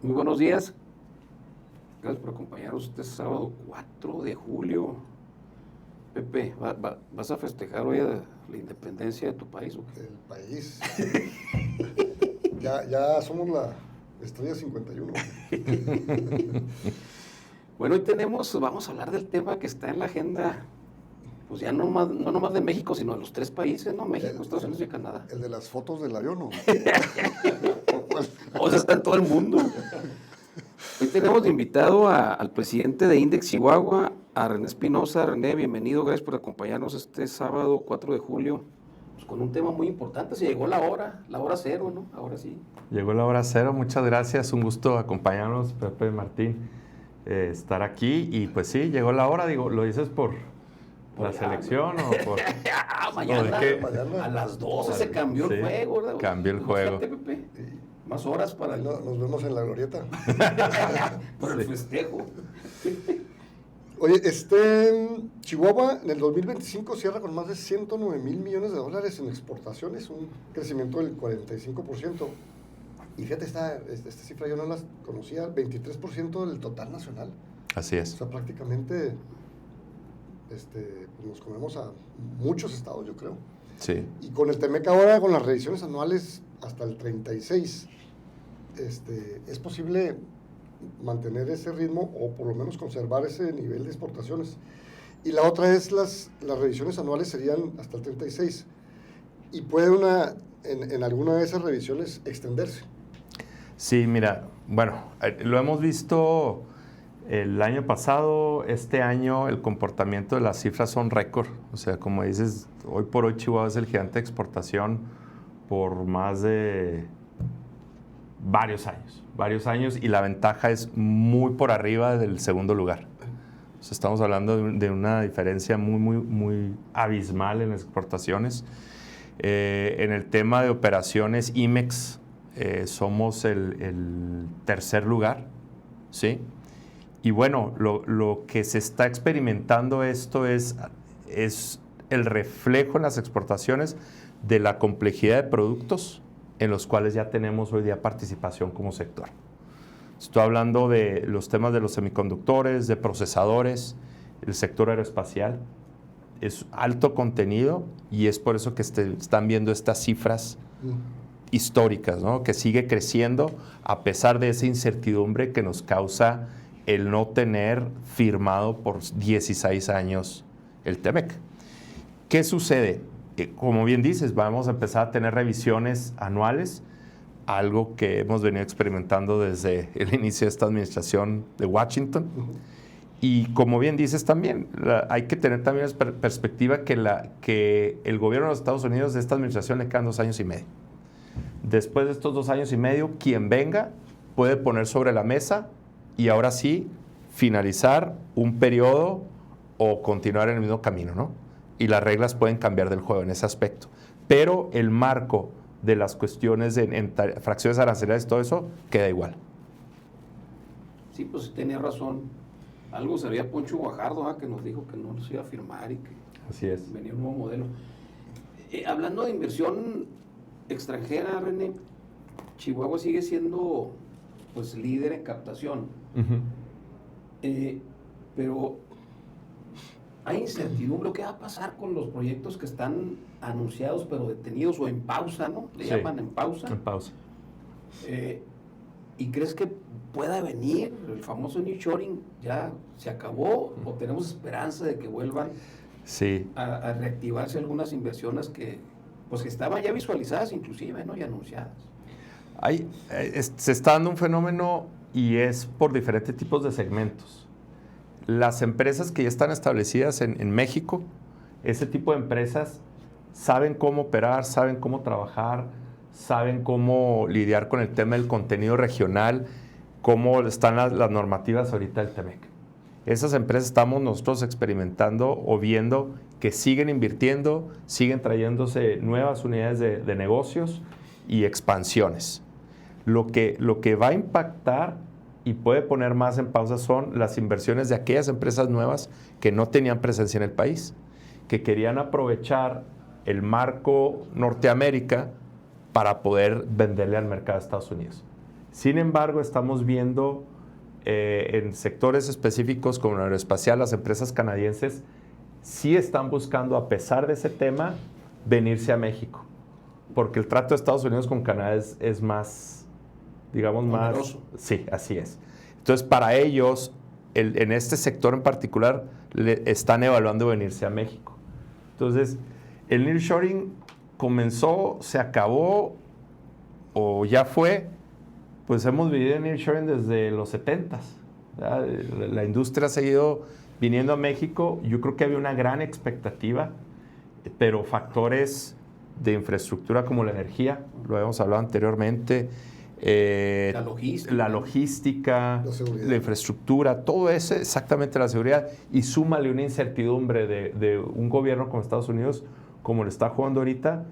Muy buenos días. Gracias por acompañarnos este sábado 4 de julio. Pepe, ¿vas a festejar hoy la independencia de tu país o qué? El país. ya somos la estrella 51. Bueno, hoy vamos a hablar del tema que está en la agenda, pues ya no nomás de México, sino de los tres países, ¿no? México, Estados Unidos y Canadá. El de las fotos del avión, ¿no? O sea, está en todo el mundo. Hoy tenemos de invitado al presidente de Index Chihuahua, a René Espinosa. René, bienvenido, gracias por acompañarnos este sábado 4 de julio, pues con un tema muy importante. Se llegó la hora cero, ¿no? Ahora sí. Llegó la hora cero, muchas gracias, un gusto acompañarnos, Pepe, Martín, estar aquí. Y pues sí, llegó la hora, digo, ¿lo dices por la selección o por...? Mañana, ¿o de qué? a las 12 se cambió el juego, ¿verdad? Cambió el juego. Fíjate, Pepe, más horas para Nos vemos en la glorieta. por el festejo. Oye, Chihuahua en el 2025 cierra con más de 109 mil millones de dólares en exportaciones, un crecimiento del 45%. Y fíjate, esta cifra yo no la conocía, 23% del total nacional. Así O es. sea, prácticamente nos comemos a muchos estados, yo creo. Sí. Y con el TEMEC ahora, con las revisiones anuales hasta el 36, es posible mantener ese ritmo o por lo menos conservar ese nivel de exportaciones. Y la otra es las revisiones anuales serían hasta el 36 y puede en alguna de esas revisiones extenderse. Sí, mira, bueno, lo hemos visto el año pasado, este año el comportamiento de las cifras son récord. O sea, como dices, hoy por hoy Chihuahua es el gigante de exportación por más de varios años, y la ventaja es muy por arriba del segundo lugar. O sea, estamos hablando de una diferencia muy abismal en las exportaciones. En el tema de operaciones IMEX, somos el tercer lugar, ¿sí? Y bueno, lo que se está experimentando esto es el reflejo en las exportaciones de la complejidad de productos en los cuales ya tenemos hoy día participación como sector. Estoy hablando de los temas de los semiconductores, de procesadores, el sector aeroespacial. Es alto contenido y es por eso que están viendo estas cifras históricas, ¿no? Que sigue creciendo a pesar de esa incertidumbre que nos causa el no tener firmado por 16 años el TEMEC. ¿Qué sucede? Como bien dices, vamos a empezar a tener revisiones anuales, algo que hemos venido experimentando desde el inicio de esta administración de Washington. Y como bien dices también, hay que tener también la perspectiva que el gobierno de los Estados Unidos de esta administración le quedan 2 años y medio. Después de estos 2 años y medio, quien venga puede poner sobre la mesa y ahora sí finalizar un periodo o continuar en el mismo camino, ¿no? Y las reglas pueden cambiar del juego en ese aspecto. Pero el marco de las cuestiones en fracciones arancelarias y todo eso queda igual. Sí, pues tenía razón. Algo sabía Poncho Guajardo, que nos dijo que no nos iba a firmar y que Así es. venía un nuevo modelo. Hablando de inversión extranjera, René, Chihuahua sigue siendo pues líder en captación. Pero hay incertidumbre. ¿Qué va a pasar con los proyectos que están anunciados pero detenidos o en pausa, ¿no? Le llaman en pausa. En pausa. ¿Y crees que pueda venir el famoso nearshoring? ¿Ya se acabó o tenemos esperanza de que vuelvan a reactivarse algunas inversiones que estaban ya visualizadas inclusive, ¿no? Y anunciadas? Se está dando un fenómeno y es por diferentes tipos de segmentos. Las empresas que ya están establecidas en México, ese tipo de empresas saben cómo operar, saben cómo trabajar, saben cómo lidiar con el tema del contenido regional, cómo están las normativas ahorita del TEMEC. Esas empresas estamos nosotros experimentando o viendo que siguen invirtiendo, siguen trayéndose nuevas unidades de negocios y expansiones. Lo que va a impactar y puede poner más en pausa son las inversiones de aquellas empresas nuevas que no tenían presencia en el país, que querían aprovechar el marco Norteamérica para poder venderle al mercado de Estados Unidos. Sin embargo, estamos viendo en sectores específicos como el aeroespacial, las empresas canadienses sí están buscando, a pesar de ese tema, venirse a México. Porque el trato de Estados Unidos con Canadá es más, digamos, oneroso. más... Sí, así es. Entonces, para ellos, en este sector en particular, están evaluando venirse a México. Entonces, el nearshoring comenzó, se acabó o ya fue. Pues hemos vivido en nearshoring desde los 70s. La industria ha seguido viniendo a México. Yo creo que había una gran expectativa, pero factores de infraestructura como la energía, lo habíamos hablado anteriormente, la logística, la infraestructura, todo eso, exactamente la seguridad, y súmale una incertidumbre de un gobierno como Estados Unidos, como lo está jugando ahorita,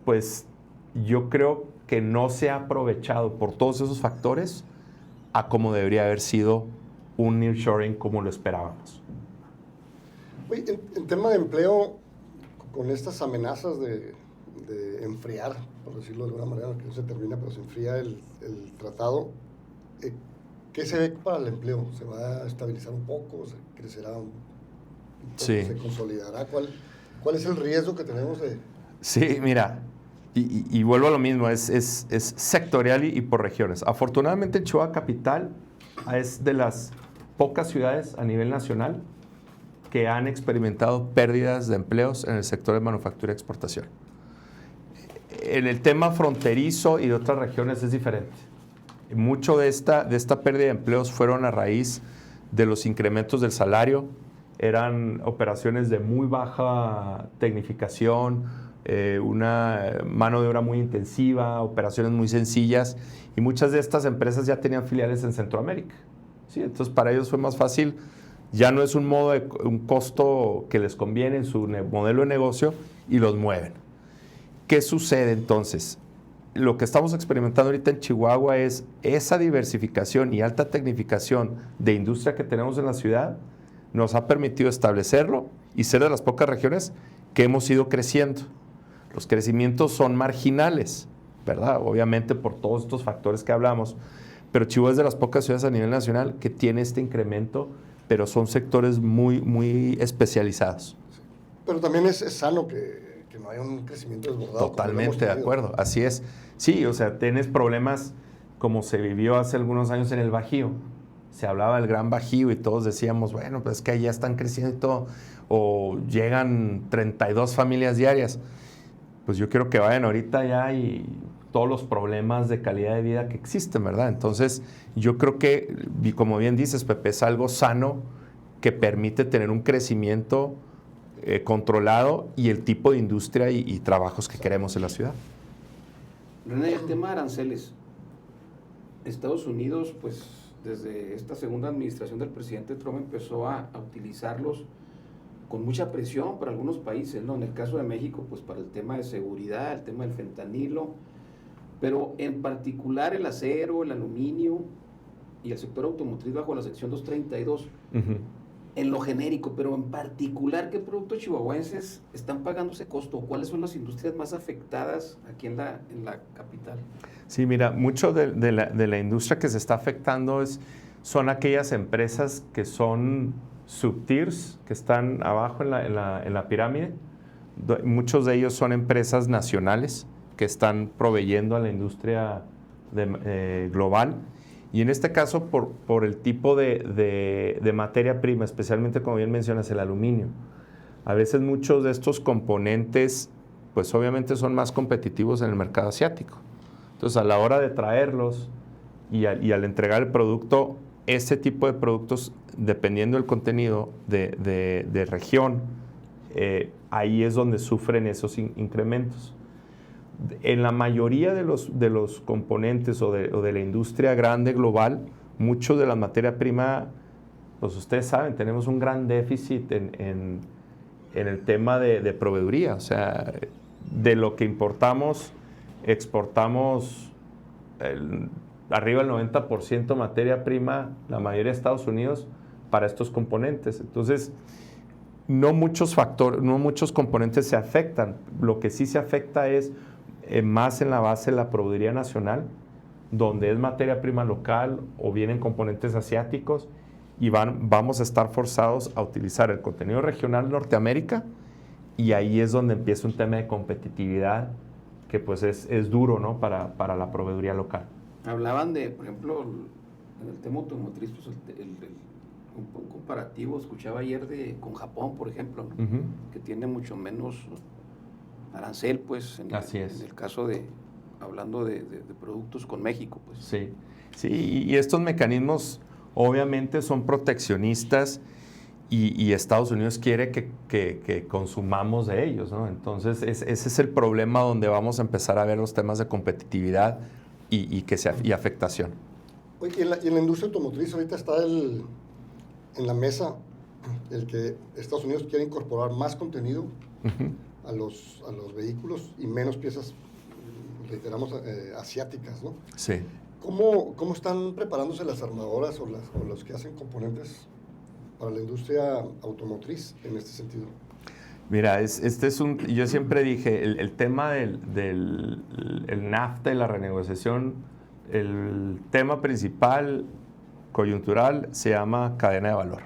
pues yo creo que no se ha aprovechado por todos esos factores a como debería haber sido un nearshoring como lo esperábamos. Oye, en tema de empleo, con estas amenazas de enfriar, por decirlo de alguna manera, que no se termina, pero se enfría el tratado, ¿qué se ve para el empleo? ¿Se va a estabilizar un poco? ¿Se crecerá un poco? Sí. ¿Se consolidará? ¿Cuál es el riesgo que tenemos de...? Sí, mira, y vuelvo a lo mismo, es sectorial y por regiones. Afortunadamente, Chihuahua Capital es de las pocas ciudades a nivel nacional que han experimentado pérdidas de empleos en el sector de manufactura y exportación. En el tema fronterizo y de otras regiones es diferente. Mucho de esta pérdida de empleos fueron a raíz de los incrementos del salario. Eran operaciones de muy baja tecnificación, una mano de obra muy intensiva, operaciones muy sencillas, y muchas de estas empresas ya tenían filiales en Centroamérica. ¿Sí? Entonces, para ellos fue más fácil. Ya no es un costo que les conviene en su modelo de negocio y los mueven. ¿Qué sucede entonces? Lo que estamos experimentando ahorita en Chihuahua es esa diversificación y alta tecnificación de industria que tenemos en la ciudad nos ha permitido establecerlo y ser de las pocas regiones que hemos ido creciendo. Los crecimientos son marginales, ¿verdad? Obviamente por todos estos factores que hablamos, pero Chihuahua es de las pocas ciudades a nivel nacional que tiene este incremento, pero son sectores muy, muy especializados. Pero también es sano que no haya un crecimiento desbordado. Totalmente de acuerdo, así es. Sí, o sea, tienes problemas como se vivió hace algunos años en el Bajío. Se hablaba del Gran Bajío y todos decíamos, bueno, pues es que allá están creciendo y todo, o llegan 32 familias diarias. Pues yo quiero que vayan ahorita ya y todos los problemas de calidad de vida que existen, ¿verdad? Entonces, yo creo que, como bien dices, Pepe, es algo sano que permite tener un crecimiento controlado y el tipo de industria y trabajos que queremos en la ciudad. René, el tema de aranceles. Estados Unidos, pues, desde esta segunda administración del presidente Trump empezó a utilizarlos con mucha presión para algunos países, ¿no? En el caso de México, pues para el tema de seguridad, el tema del fentanilo, pero en particular el acero, el aluminio y el sector automotriz bajo la sección 232, en lo genérico, pero en particular, ¿qué productos chihuahuenses están pagando ese costo? ¿Cuáles son las industrias más afectadas aquí en la capital? Sí, mira, mucho de la industria que se está afectando son aquellas empresas que son subtiers, que están abajo en la pirámide. Muchos de ellos son empresas nacionales que están proveyendo a la industria global. Y en este caso, por el tipo de materia prima, especialmente, como bien mencionas, el aluminio. A veces muchos de estos componentes, pues obviamente son más competitivos en el mercado asiático. Entonces, a la hora de traerlos y al entregar el producto, este tipo de productos, dependiendo del contenido de región, ahí es donde sufren esos incrementos. En la mayoría de los componentes o de la industria grande global, mucho de la materia prima, pues ustedes saben, tenemos un gran déficit en el tema de proveeduría. O sea, de lo que importamos, exportamos arriba del 90% materia prima, la mayoría de Estados Unidos, para estos componentes. Entonces, no muchos componentes se afectan. Lo que sí se afecta es más en la base de la proveeduría nacional, donde es materia prima local o vienen componentes asiáticos y vamos a estar forzados a utilizar el contenido regional Norteamérica, y ahí es donde empieza un tema de competitividad que pues es duro, ¿no? para la proveeduría local. Hablaban de, por ejemplo, en el tema automotriz, pues un comparativo, escuchaba ayer con Japón, por ejemplo, ¿no? Uh-huh. Que tiene mucho menos arancel, pues, en el caso hablando de productos con México, pues. Sí, y estos mecanismos obviamente son proteccionistas y Estados Unidos quiere que consumamos de ellos, ¿no? Entonces ese es el problema donde vamos a empezar a ver los temas de competitividad y afectación. Oye, y en la industria automotriz ahorita está en la mesa el que Estados Unidos quiere incorporar más contenido a los vehículos y menos piezas, reiteramos, asiáticas, ¿no? Sí. ¿Cómo están preparándose las armadoras o los que hacen componentes para la industria automotriz en este sentido? Mira, yo siempre dije, el tema del NAFTA y la renegociación, el tema principal coyuntural se llama cadena de valor.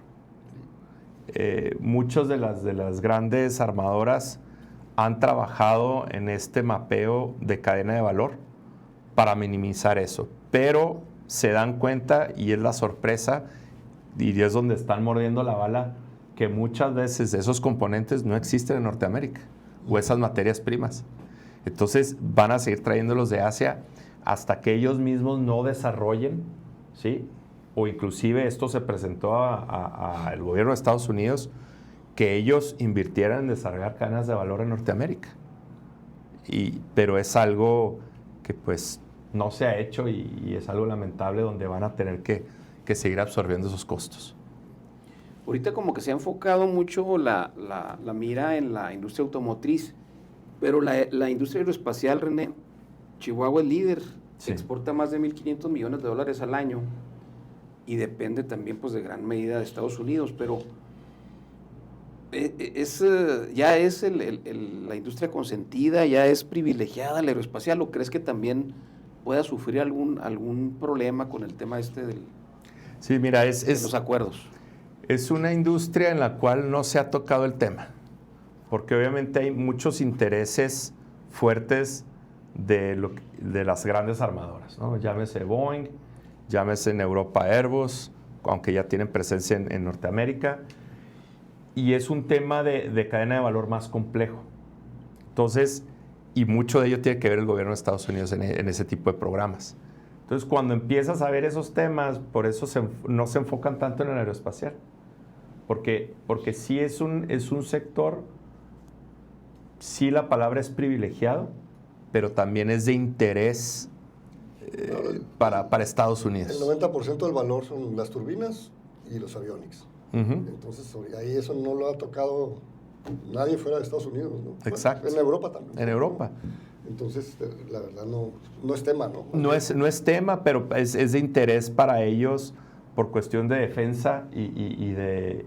Muchas de las grandes armadoras han trabajado en este mapeo de cadena de valor para minimizar eso, pero se dan cuenta, y es la sorpresa, y es donde están mordiendo la bala, que muchas veces esos componentes no existen en Norteamérica, o esas materias primas. Entonces van a seguir trayéndolos de Asia hasta que ellos mismos no desarrollen, ¿sí? O inclusive esto se presentó al gobierno de Estados Unidos, que ellos invirtieran en desarrollar cadenas de valor en Norteamérica. Pero es algo que pues no se ha hecho y es algo lamentable, donde van a tener que seguir absorbiendo esos costos. Ahorita como que se ha enfocado mucho la mira en la industria automotriz, pero la industria aeroespacial, René, Chihuahua es líder, Sí. exporta más de $1,500 millones al año y depende también pues de gran medida de Estados Unidos, pero ya es la industria consentida, ya es privilegiada la aeroespacial, ¿o crees que también pueda sufrir algún problema con el tema Sí, mira, de los acuerdos? Es una industria en la cual no se ha tocado el tema, porque obviamente hay muchos intereses fuertes de las grandes armadoras, ¿no? Llámese Boeing, llámese en Europa Airbus, aunque ya tienen presencia en Norteamérica, y es un tema de cadena de valor más complejo. Entonces, y mucho de ello tiene que ver el gobierno de Estados Unidos en ese tipo de programas. Entonces, cuando empiezas a ver esos temas, por eso no se enfocan tanto en el aeroespacial. Porque sí es un sector, sí la palabra es privilegiado, pero también es de interés para Estados Unidos. El 90% del valor son las turbinas y los avionics. Uh-huh. Entonces, ahí eso no lo ha tocado nadie fuera de Estados Unidos, ¿no? Exacto. Bueno, en Europa también. En Europa. Entonces, la verdad no es tema, ¿no? No es tema, pero es de interés para ellos por cuestión de defensa y de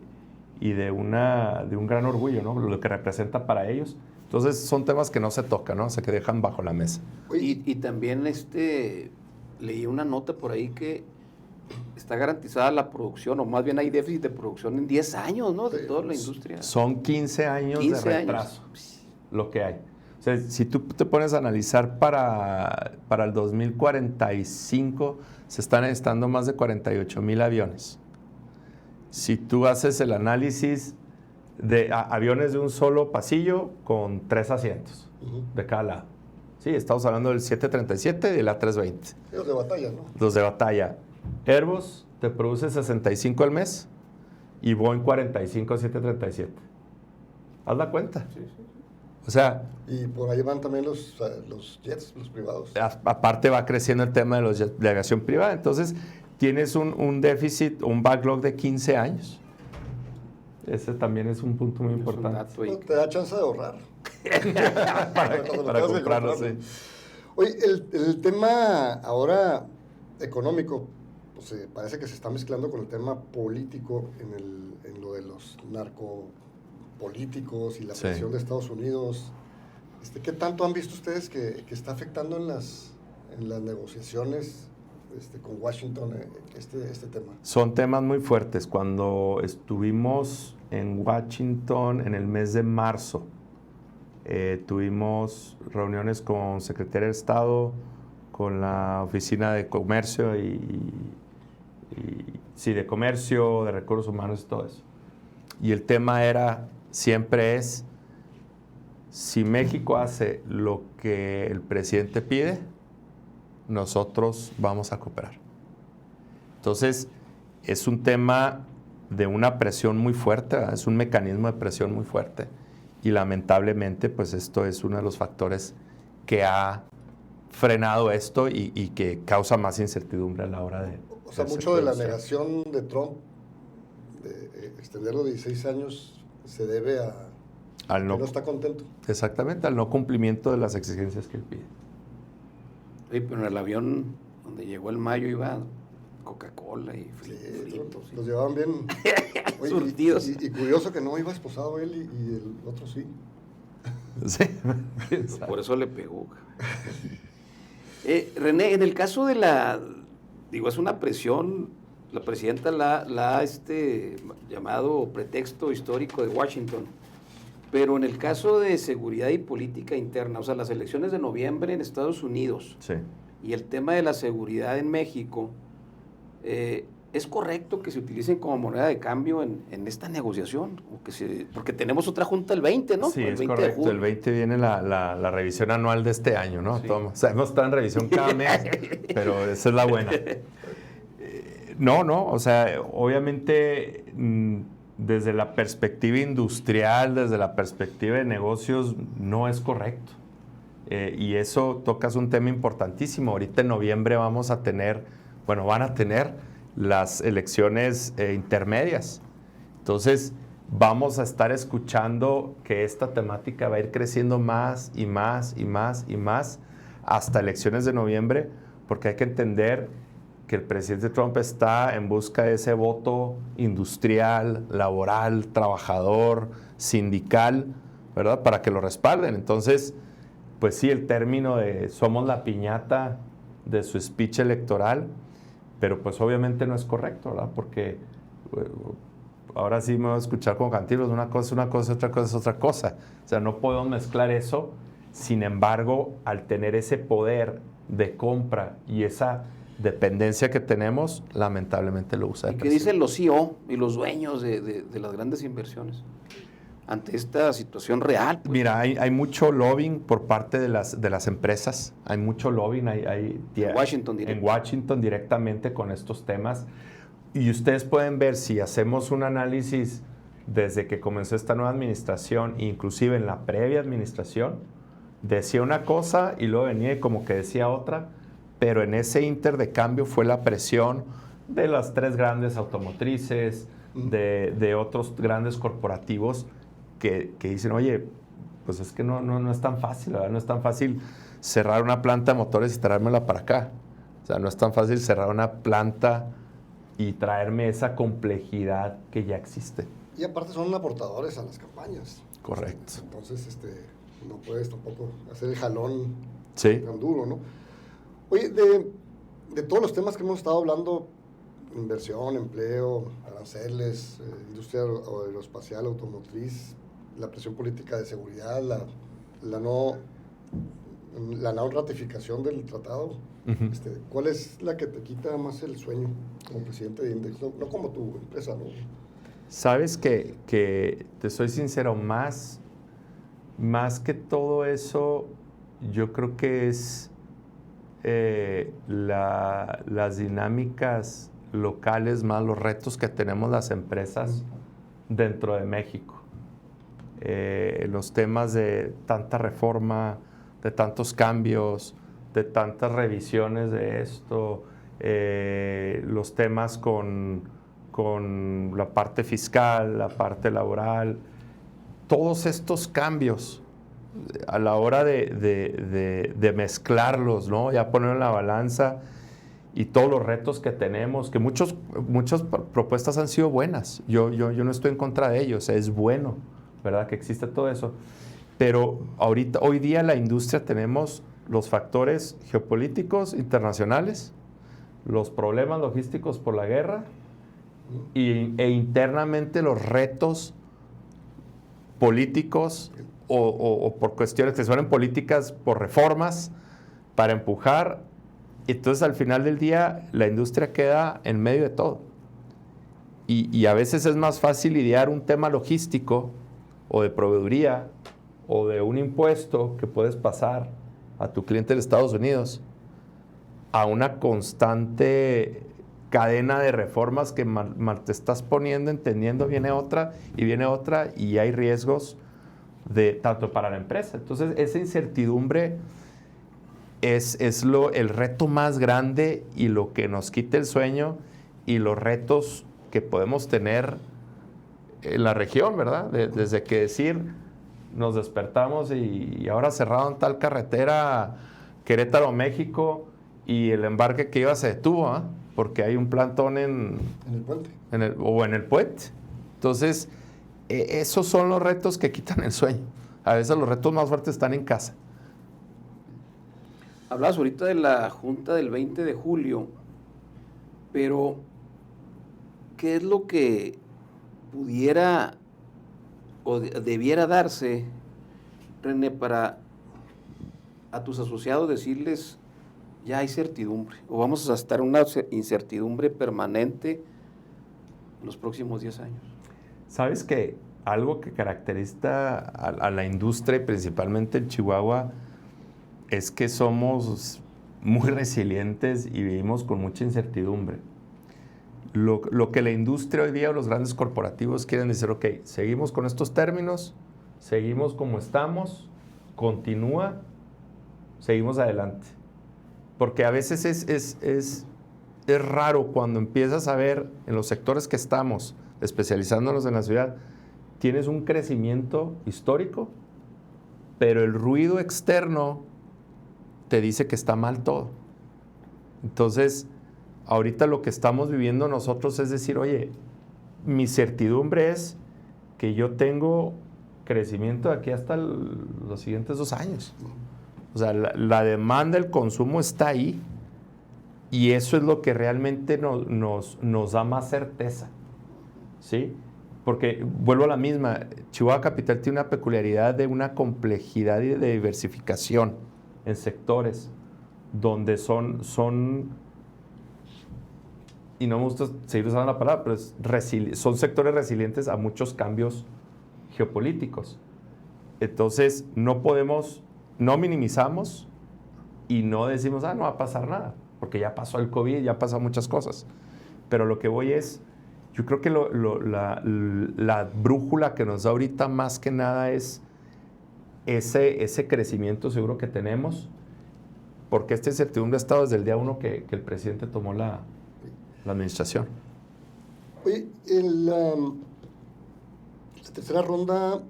un gran orgullo, ¿no? Lo que representa para ellos. Entonces, son temas que no se tocan, ¿no? O sea, que dejan bajo la mesa. Y también leí una nota por ahí que está garantizada la producción, o más bien hay déficit de producción en 10 años, ¿no? De toda la industria. Son 15 años de retraso lo que hay. O sea, si tú te pones a analizar para el 2045, se están necesitando más de 48,000 aviones. Si tú haces el análisis de aviones de un solo pasillo con 3 asientos de cada lado. Sí, estamos hablando del 737 y del A320. Los de batalla, ¿no? Los de batalla. Airbus te produce 65 al mes y Boeing 45 737. Haz la cuenta. Sí. O sea... Y por ahí van también los jets, los privados. Aparte va creciendo el tema de la aviación privada. Entonces, tienes un déficit, un backlog de 15 años. Ese también es un punto muy importante. No, te da chance de ahorrar. para comprarlo, sí. Oye, el tema ahora económico, pues, parece que se está mezclando con el tema político en lo de los narcopolíticos y la presión de Estados Unidos. ¿Qué tanto han visto ustedes que está afectando en en las negociaciones con Washington este tema? Son temas muy fuertes. Cuando estuvimos en Washington en el mes de marzo, tuvimos reuniones con Secretaría de Estado, con la Oficina de Comercio de Comercio, de Recursos Humanos y todo eso. Y el tema siempre es, si México hace lo que el presidente pide, nosotros vamos a cooperar. Entonces, es un tema de una presión muy fuerte, ¿verdad? Es un mecanismo de presión muy fuerte. Y lamentablemente, pues esto es uno de los factores que ha frenado esto y que causa más incertidumbre a la hora de... O sea, mucho de la negación de Trump de extenderlo de 16 años se debe a que no está contento. Exactamente, al no cumplimiento de las exigencias que él pide. Sí, pero en el avión donde llegó el mayo iba Coca-Cola y fritos. Los llevaban bien. Oye, surtidos. Y curioso que no iba esposado él y el otro sí. Sí. Pues por eso le pegó. René, en el caso de es una presión, la presidenta la ha llamado pretexto histórico de Washington, pero en el caso de seguridad y política interna, o sea, las elecciones de noviembre en Estados Unidos Sí. y el tema de la seguridad en México, ¿es correcto que se utilicen como moneda de cambio en esta negociación? Porque tenemos otra junta el 20, ¿no? Sí, el es 20 correcto. de julio. El 20 viene la revisión anual de este año, ¿no? Sí. O sea, hemos estado en revisión cada mes, pero esa es la buena. No, o sea, obviamente desde la perspectiva industrial, desde la perspectiva de negocios, no es correcto. Y eso tocas un tema importantísimo. Ahorita en noviembre van a tener las elecciones intermedias. Entonces, vamos a estar escuchando que esta temática va a ir creciendo más y más y más y más hasta elecciones de noviembre, porque hay que entender que el presidente Trump está en busca de ese voto industrial, laboral, trabajador, sindical, ¿verdad? Para que lo respalden. Entonces, pues sí, el término de somos la piñata de su speech electoral, pero pues obviamente no es correcto, ¿verdad? Porque ahora sí me voy a escuchar con Cantinflas, una cosa es una cosa, otra cosa es otra cosa. O sea, no podemos mezclar eso. Sin embargo, al tener ese poder de compra y esa dependencia que tenemos, lamentablemente lo usa el ¿Y qué presidente. dicen los CEO y los dueños de las grandes inversiones ante esta situación real? Pues? Mira, hay mucho lobbying por parte de las empresas, hay mucho lobbying En Washington directamente con estos temas. Y ustedes pueden ver, si hacemos un análisis desde que comenzó esta nueva administración, inclusive en la previa administración, decía una cosa y luego venía y como que decía otra, pero en ese inter de cambio fue la presión de las 3 grandes automotrices, de otros grandes corporativos que dicen, oye, pues es que no es tan fácil, ¿verdad? No es tan fácil cerrar una planta de motores y traérmela para acá. O sea, no es tan fácil cerrar una planta y traerme esa complejidad que ya existe. Y aparte son aportadores a las campañas. Correcto. Entonces, no puedes tampoco hacer el jalón Sí. tan duro, ¿no? Oye, de todos los temas que hemos estado hablando, inversión, empleo, aranceles, industria aeroespacial, automotriz, la presión política de seguridad, la no ratificación del tratado, Uh-huh. ¿cuál es la que te quita más el sueño como presidente de Index? No como tu empresa, ¿no? Sabes que te soy sincero, más que todo eso, yo creo que es las dinámicas locales, más los retos que tenemos las empresas dentro de México. Los temas de tanta reforma, de tantos cambios, de tantas revisiones de esto, los temas con la parte fiscal, la parte laboral, todos estos cambios a la hora de mezclarlos, ¿no? Ya poner en la balanza y todos los retos que tenemos, que muchas propuestas han sido buenas. Yo no estoy en contra de ellos, es bueno, ¿verdad? Que existe todo eso. Pero hoy día la industria tenemos los factores geopolíticos internacionales, los problemas logísticos por la guerra e internamente los retos políticos o por cuestiones que suenan políticas, por reformas para empujar. Entonces, al final del día, la industria queda en medio de todo. Y a veces es más fácil lidiar un tema logístico o de proveeduría o de un impuesto que puedes pasar a tu cliente de Estados Unidos a una constante cadena de reformas que mal te estás poniendo, entendiendo, viene otra y hay riesgos tanto para la empresa. Entonces, esa incertidumbre es el reto más grande y lo que nos quita el sueño y los retos que podemos tener en la región, ¿verdad? Desde que decir, nos despertamos y ahora cerraron tal carretera Querétaro, México, y el embarque que iba se detuvo, ¿eh? Porque hay un plantón en el puente. En el puente. Entonces, esos son los retos que quitan el sueño. A veces los retos más fuertes están en casa. Hablabas ahorita de la junta del 20 de julio, pero ¿qué es lo que pudiera o debiera darse, René, para a tus asociados decirles ya hay certidumbre o vamos a estar en una incertidumbre permanente en los próximos 10 años? ¿Sabes que algo que caracteriza a la industria, principalmente en Chihuahua, es que somos muy resilientes y vivimos con mucha incertidumbre? Lo que la industria hoy día o los grandes corporativos quieren decir, ok, seguimos con estos términos, seguimos como estamos, continúa, seguimos adelante. Porque a veces es raro cuando empiezas a ver en los sectores que estamos, especializándonos en la ciudad, tienes un crecimiento histórico, pero el ruido externo te dice que está mal todo. Entonces, ahorita lo que estamos viviendo nosotros es decir, oye, mi certidumbre es que yo tengo crecimiento de aquí hasta los siguientes 2 años. O sea, la demanda, el consumo está ahí y eso es lo que realmente nos da más certeza, ¿sí? Porque, vuelvo a la misma, Chihuahua Capital tiene una peculiaridad de una complejidad y de diversificación en sectores donde son y no me gusta seguir usando la palabra, pero son sectores resilientes a muchos cambios geopolíticos. Entonces, no minimizamos y no decimos, no va a pasar nada, porque ya pasó el COVID, ya pasó muchas cosas. Pero lo que voy es, yo creo que la brújula que nos da ahorita más que nada es ese crecimiento seguro que tenemos, porque esta incertidumbre ha estado desde el día 1 que el presidente tomó la administración. Oye, la tercera ronda,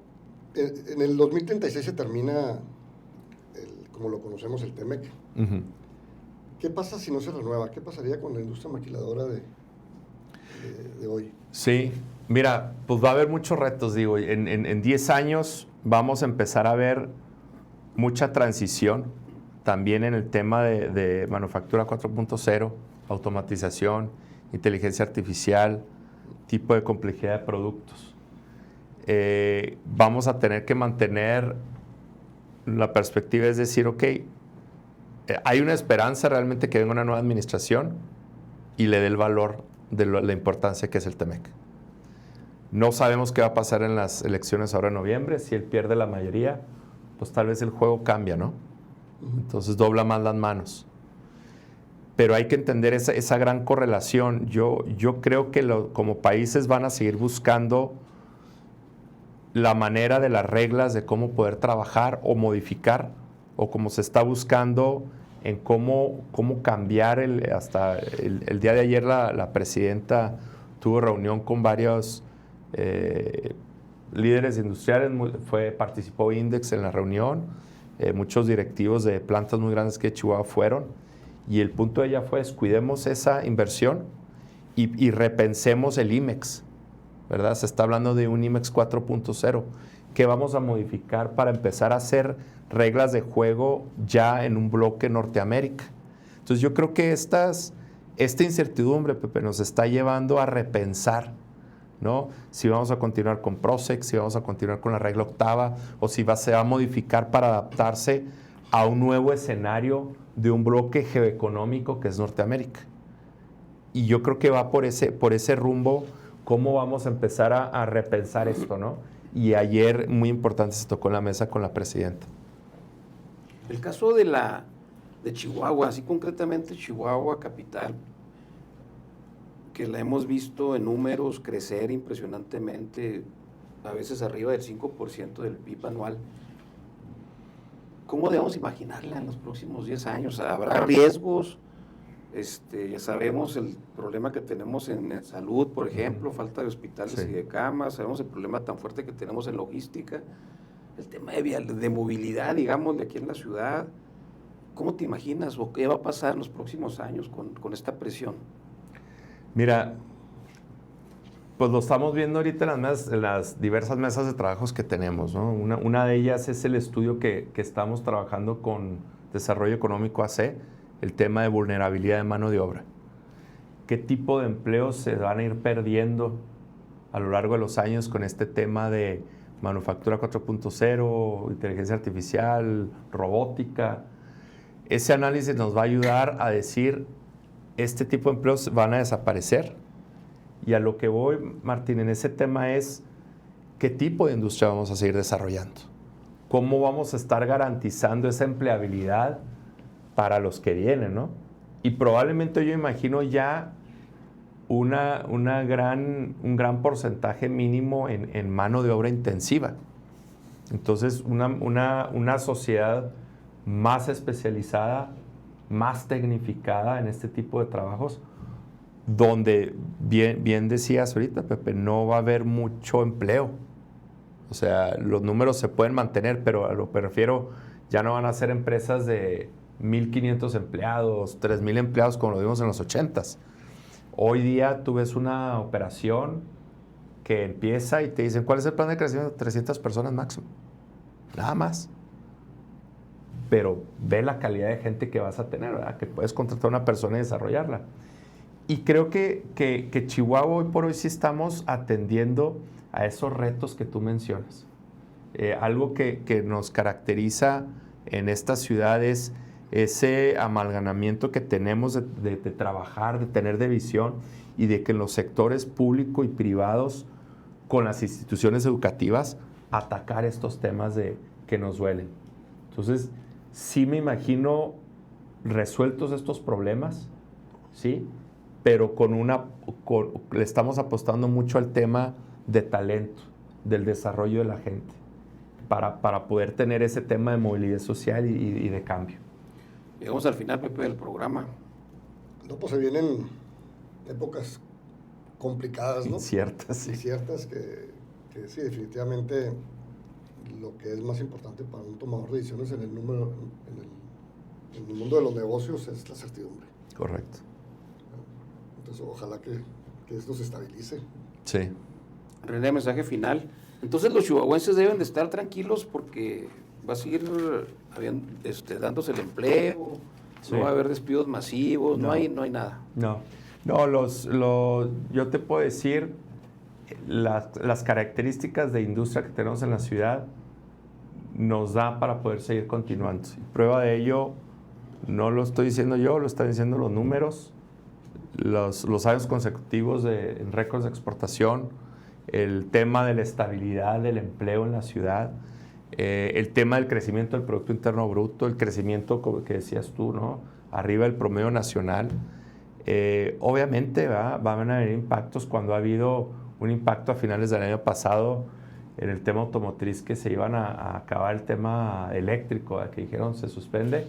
en el 2036 se termina, como lo conocemos, el TEMEC. Uh-huh. ¿Qué pasa si no se renueva? ¿Qué pasaría con la industria maquiladora de hoy? Sí, mira, pues va a haber muchos retos, digo. En 10 años vamos a empezar a ver mucha transición, también en el tema de manufactura 4.0, automatización, inteligencia artificial, tipo de complejidad de productos. Vamos a tener que mantener la perspectiva, es decir, ok, hay una esperanza realmente que venga una nueva administración y le dé el valor de la importancia que es el TEMEC. No sabemos qué va a pasar en las elecciones ahora en noviembre. Si él pierde la mayoría, pues tal vez el juego cambia, ¿no? Entonces dobla más las manos. Pero hay que entender esa gran correlación. Yo creo que como países van a seguir buscando la manera de las reglas de cómo poder trabajar o modificar, o como se está buscando en cómo cambiar. Hasta el día de ayer la presidenta tuvo reunión con varios líderes industriales, participó Index en la reunión, muchos directivos de plantas muy grandes que Chihuahua fueron, y el punto de ella fue, cuidemos esa inversión y repensemos el IMEX, ¿verdad? Se está hablando de un IMEX 4.0 que vamos a modificar para empezar a hacer reglas de juego ya en un bloque Norteamérica. Entonces yo creo que esta incertidumbre, Pepe, nos está llevando a repensar, ¿no? Si vamos a continuar con PROCEC, si vamos a continuar con la regla octava, o si se va a modificar para adaptarse a un nuevo escenario de un bloque geoeconómico que es Norteamérica. Y yo creo que va por ese rumbo, cómo vamos a empezar a repensar esto, ¿no? Y ayer, muy importante, se tocó en la mesa con la presidenta. El caso de Chihuahua, así concretamente Chihuahua capital, que la hemos visto en números crecer impresionantemente, a veces arriba del 5% del PIB anual. ¿Cómo debemos imaginarla en los próximos 10 años? ¿Habrá riesgos? Ya sabemos el problema que tenemos en salud, por ejemplo, falta de hospitales y de camas, sabemos el problema tan fuerte que tenemos en logística, el tema de movilidad, digamos, de aquí en la ciudad. ¿Cómo te imaginas o qué va a pasar en los próximos años con esta presión? Mira, pues lo estamos viendo ahorita en las diversas mesas de trabajos que tenemos, ¿no? Una de ellas es el estudio que estamos trabajando con Desarrollo Económico AC, el tema de vulnerabilidad de mano de obra. ¿Qué tipo de empleos se van a ir perdiendo a lo largo de los años con este tema de manufactura 4.0, inteligencia artificial, robótica? Ese análisis nos va a ayudar a decir, este tipo de empleos van a desaparecer. Y a lo que voy, Martín, en ese tema es, ¿qué tipo de industria vamos a seguir desarrollando? ¿Cómo vamos a estar garantizando esa empleabilidad para los que vienen, ¿no? Y probablemente yo imagino ya un gran porcentaje mínimo en mano de obra intensiva. Entonces, una sociedad más especializada, más tecnificada en este tipo de trabajos, donde bien decías ahorita, Pepe, no va a haber mucho empleo. O sea, los números se pueden mantener, pero a lo que me refiero, ya no van a ser empresas de 1,500 empleados, 3,000 empleados como lo vimos en los 80s. Hoy día tú ves una operación que empieza y te dicen, ¿cuál es el plan de crecimiento? 300 personas máximo. Nada más. Pero ve la calidad de gente que vas a tener, ¿verdad? Que puedes contratar a una persona y desarrollarla. Y creo que Chihuahua hoy por hoy sí estamos atendiendo a esos retos que tú mencionas. Algo que nos caracteriza en esta ciudad es ese amalgamamiento que tenemos de trabajar, de tener de visión y de que en los sectores público y privados, con las instituciones educativas, atacar estos temas que nos duelen. Entonces, sí me imagino resueltos estos problemas, ¿sí? Pero le estamos apostando mucho al tema de talento, del desarrollo de la gente, para poder tener ese tema de movilidad social y de cambio. Llegamos al final, Pepe, del programa. No, pues se vienen épocas complicadas, ¿no? Inciertas, sí. Inciertas que sí, definitivamente lo que es más importante para un tomador de decisiones en el mundo de los negocios es la certidumbre. Correcto. Entonces, ojalá que esto se estabilice. Sí. René, mensaje final. Entonces los chihuahuenses deben de estar tranquilos porque va a seguir dándose el empleo, sí. No va a haber despidos masivos, no hay nada. No, yo te puedo decir las características de industria que tenemos en la ciudad nos da para poder seguir continuando. Y prueba de ello, no lo estoy diciendo yo, lo están diciendo los números, los años consecutivos en récords de exportación, el tema de la estabilidad del empleo en la ciudad, el tema del crecimiento del Producto Interno Bruto, el crecimiento, como que decías tú, ¿no? Arriba del promedio nacional. Obviamente van a haber impactos cuando ha habido un impacto a finales del año pasado en el tema automotriz, que se iban a acabar el tema eléctrico, que dijeron se suspende.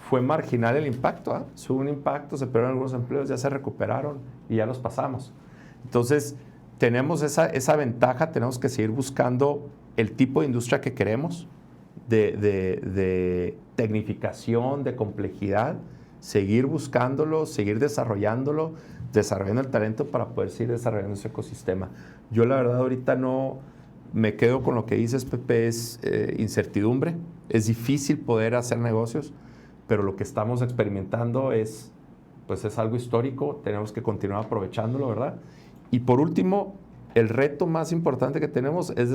Fue marginal el impacto, hubo un impacto, se perdieron algunos empleos, ya se recuperaron y ya los pasamos. Entonces, tenemos esa ventaja, tenemos que seguir buscando el tipo de industria que queremos, de tecnificación, de complejidad, seguir buscándolo, seguir desarrollándolo, desarrollando el talento para poder seguir desarrollando ese ecosistema. Yo la verdad ahorita no me quedo con lo que dices, Pepe, es incertidumbre. Es difícil poder hacer negocios, pero lo que estamos experimentando es algo histórico. Tenemos que continuar aprovechándolo, ¿verdad? Y por último, el reto más importante que tenemos es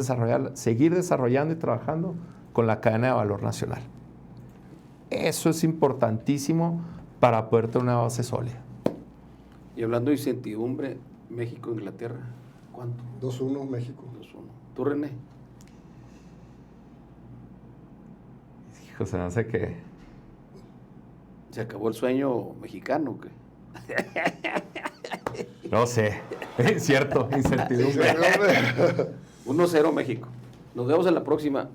seguir desarrollando y trabajando con la cadena de valor nacional. Eso es importantísimo para poder tener una base sólida. Y hablando de incertidumbre, México-Inglaterra, ¿cuánto? 2-1 México. 2-1. ¿Tú, René? Hijo, se me hace que... ¿Se acabó el sueño mexicano o qué? No sé. Es cierto, incertidumbre. 1-0 México. Nos vemos en la próxima.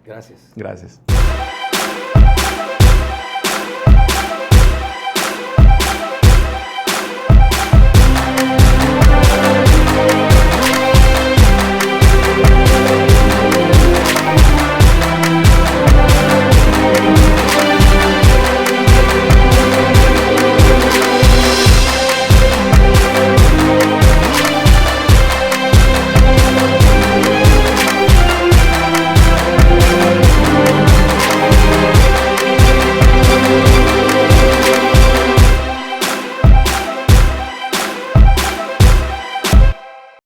Gracias. Gracias.